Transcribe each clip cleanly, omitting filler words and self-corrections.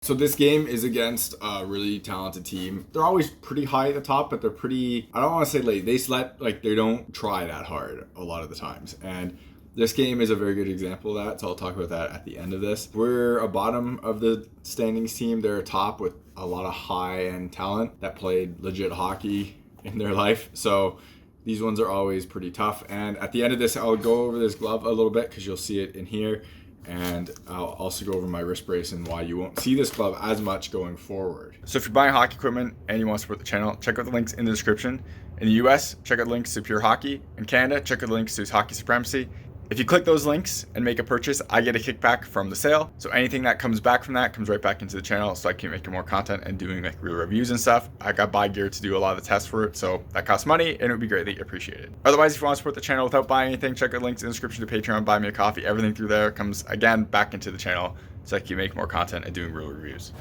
So this game is against a really talented team. They're always pretty high at the top, but they're pretty, I don't want to say late. They don't try that hard a lot of the times. And this game is a very good example of that, so I'll talk about that at the end of this. We're a bottom of the standings team. They're a top with a lot of high-end talent that played legit hockey in their life. So these ones are always pretty tough. And at the end of this, I'll go over this glove a little bit because you'll see it in here. And I'll also go over my wrist brace and why you won't see this glove as much going forward. So if you're buying hockey equipment and you want to support the channel, check out the links in the description. In the US, check out links to Pure Hockey. In Canada, check out the links to Hockey Supremacy. If you click those links and make a purchase, I get a kickback from the sale. So anything that comes back from that comes right back into the channel, so I keep making more content and doing like real reviews and stuff. I got buy gear to do a lot of the tests for it, so that costs money and it would be greatly appreciated. Otherwise, if you want to support the channel without buying anything, check out links in the description to Patreon, buy me a coffee. Everything through there comes again back into the channel, so I keep making more content and doing real reviews.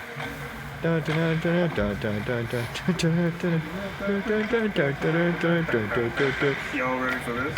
Y'all ready for this?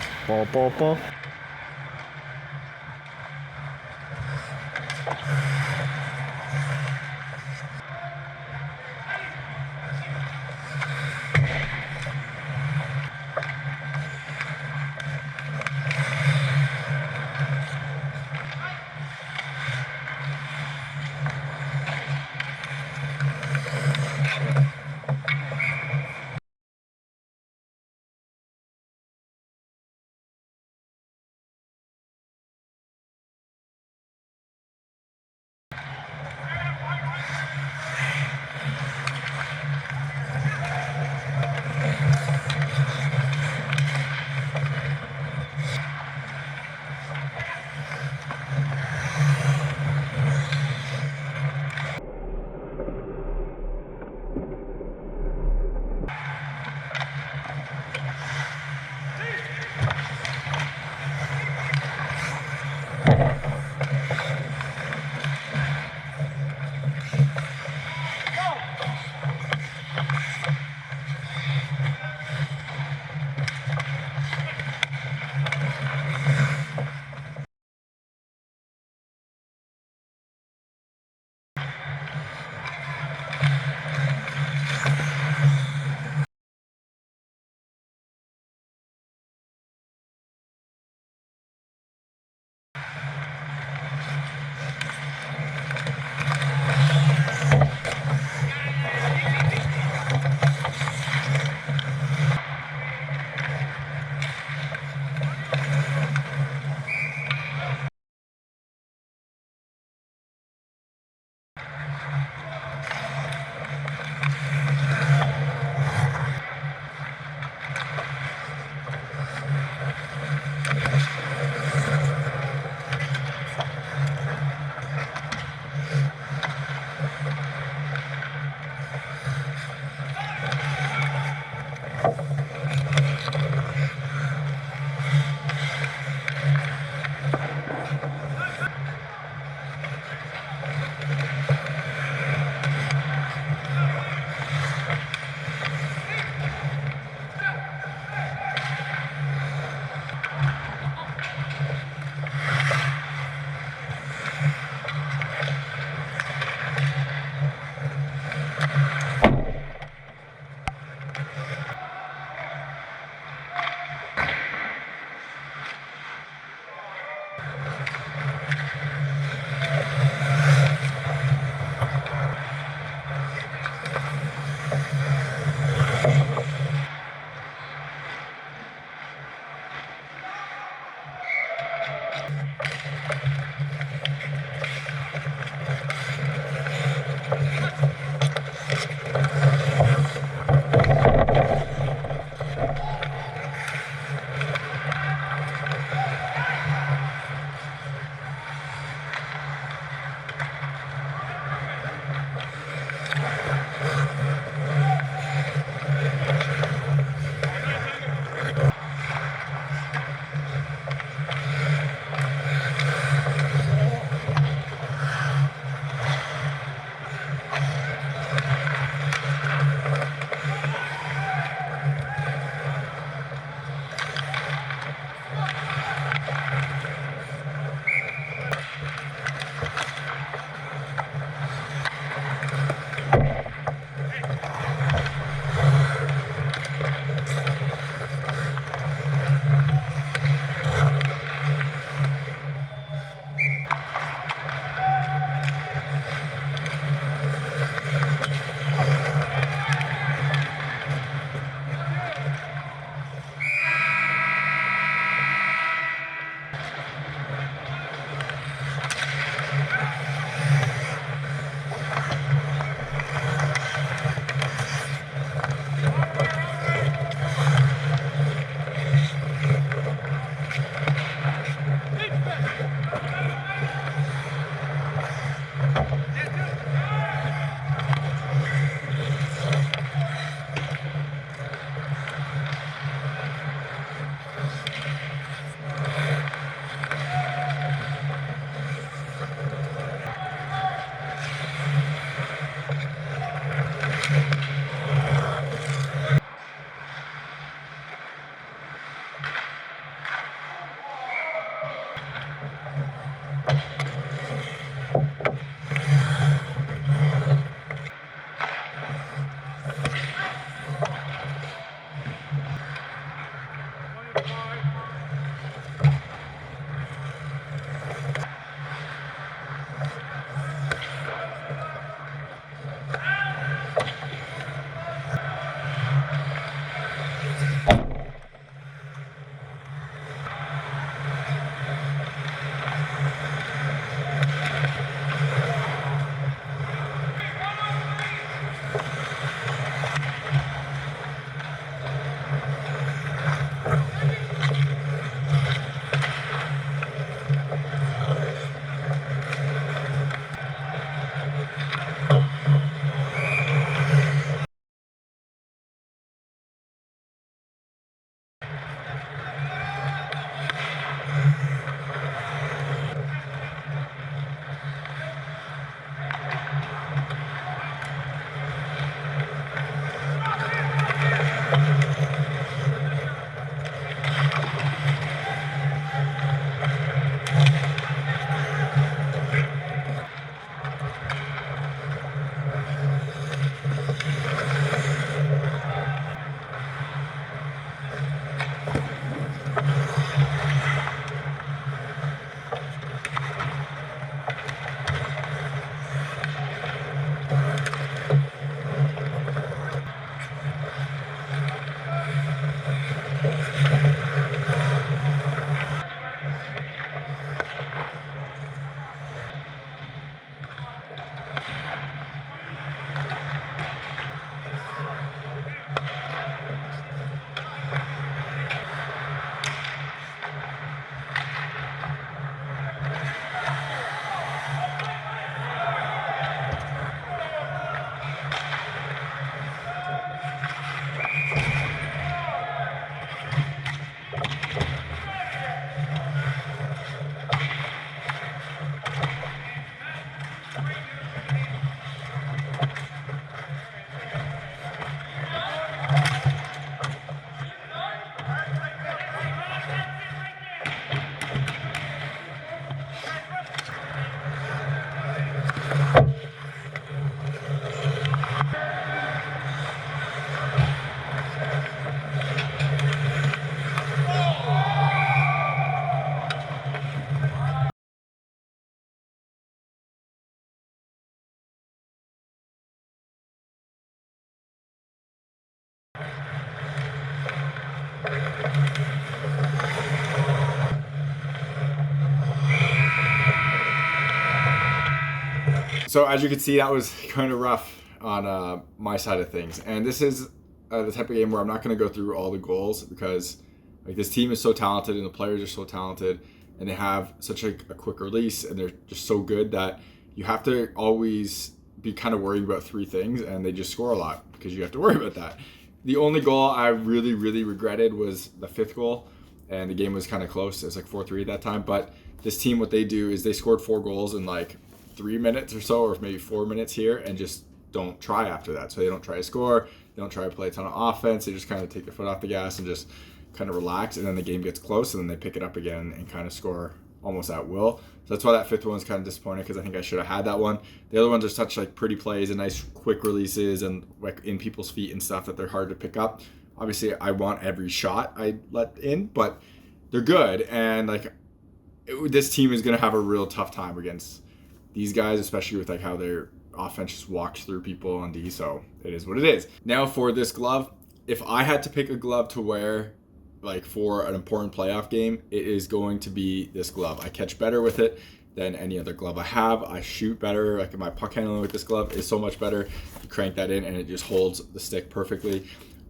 So as you can see, that was kind of rough on my side of things. And this is the type of game where I'm not going to go through all the goals because like this team is so talented and the players are so talented and they have such a quick release and they're just so good that you have to always be kind of worried about three things and they just score a lot because you have to worry about that. The only goal I really, really regretted was the fifth goal, and the game was kind of close. It was like 4-3 at that time. But this team, what they do is they scored 4 goals in like 3 minutes or so, or maybe 4 minutes here, and just don't try after that. So they don't try to score, they don't try to play a ton of offense. They just kind of take their foot off the gas and just kind of relax, and then the game gets close, and then they pick it up again and kind of score almost at will. So that's why that fifth one is kind of disappointing because I think I should have had that one. The other ones are such like pretty plays and nice quick releases and like in people's feet and stuff that they're hard to pick up. Obviously, I want every shot I let in, but they're good, and like this team is going to have a real tough time against these guys, especially with like how their offense just walks through people on D. So it is what it is. Now for this glove, if I had to pick a glove to wear like for an important playoff game, it is going to be this glove. I catch better with it than any other glove I have. I shoot better. Like my puck handling with this glove is so much better. You crank that in and it just holds the stick perfectly.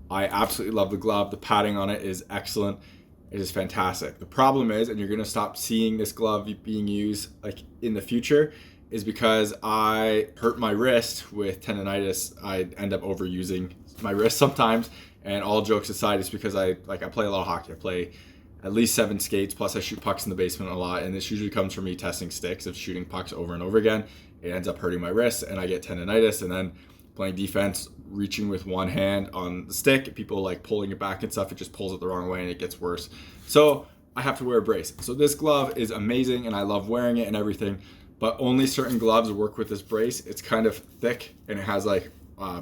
I absolutely love the glove. The padding on it is excellent. It is fantastic. The problem is, and you're gonna stop seeing this glove being used like in the future, is because I hurt my wrist with tendonitis. I end up overusing my wrist sometimes. And all jokes aside, it's because I play a lot of hockey. I play at least 7 skates, plus I shoot pucks in the basement a lot. And this usually comes from me testing sticks of shooting pucks over and over again. It ends up hurting my wrist and I get tendonitis. And then playing defense, reaching with one hand on the stick, people like pulling it back and stuff, it just pulls it the wrong way and it gets worse. So I have to wear a brace. So this glove is amazing and I love wearing it and everything, but only certain gloves work with this brace. It's kind of thick and it has like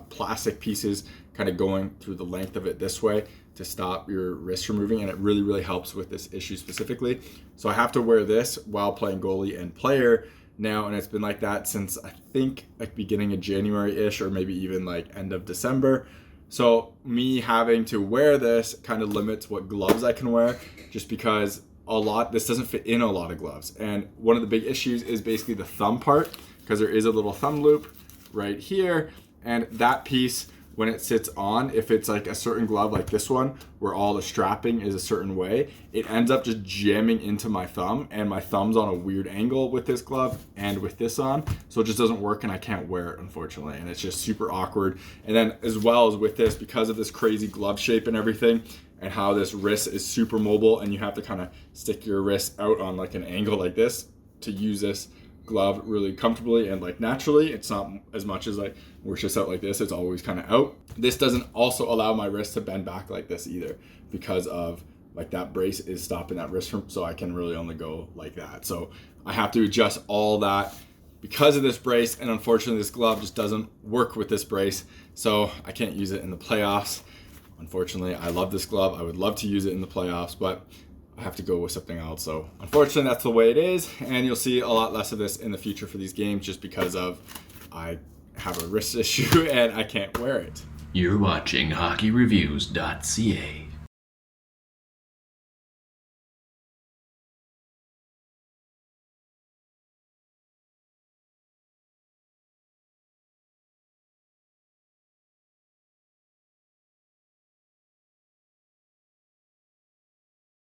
plastic pieces kind of going through the length of it this way to stop your wrist from moving, and it really, really helps with this issue specifically. So I have to wear this while playing goalie and player now, and it's been like that since I think like beginning of January-ish, or maybe even like end of December. So me having to wear this kind of limits what gloves I can wear, just because this doesn't fit in a lot of gloves. And one of the big issues is basically the thumb part, because there is a little thumb loop right here, and that piece, when it sits on, if it's like a certain glove like this one where all the strapping is a certain way, it ends up just jamming into my thumb, and my thumb's on a weird angle with this glove and with this on, so it just doesn't work and I can't wear it, unfortunately, and it's just super awkward. And then as well as with this, because of this crazy glove shape and everything and how this wrist is super mobile and you have to kind of stick your wrist out on like an angle like this to use this glove really comfortably and like naturally. It's not as much as like where it's just out like this, it's always kind of out. This doesn't also allow my wrist to bend back like this either, because of like that brace is stopping that wrist from, so I can really only go like that. So I have to adjust all that because of this brace, and unfortunately this glove just doesn't work with this brace, so I can't use it in the playoffs. Unfortunately, I love this glove. I would love to use it in the playoffs, but I have to go with something else. So unfortunately, that's the way it is, and you'll see a lot less of this in the future for these games just because of I have a wrist issue and I can't wear it. You're watching HockeyReviews.ca.